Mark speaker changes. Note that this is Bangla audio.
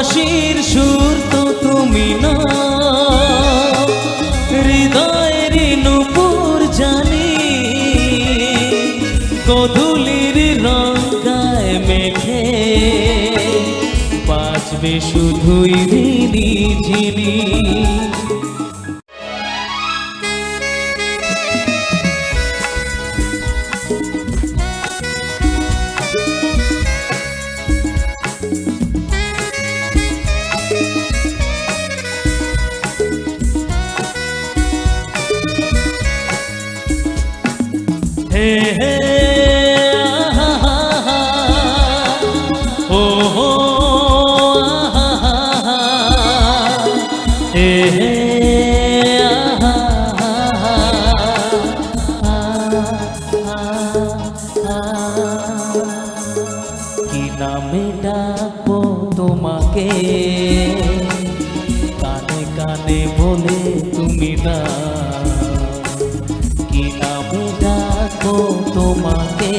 Speaker 1: বাঁশির সুর তো তুমি না, হৃদয়ের নূপুর জানি, গোধূলির রং গায়ে মেখে বাজবে শুধুই ঝিনি ঝিনি। হে হে আহা হা ও হো আহা হা হে হে আহা হা কি নামে ডাকবো তোমাকে, কানে কানে বলে তুমি না, কি নামে ডাকবো তোমাকে।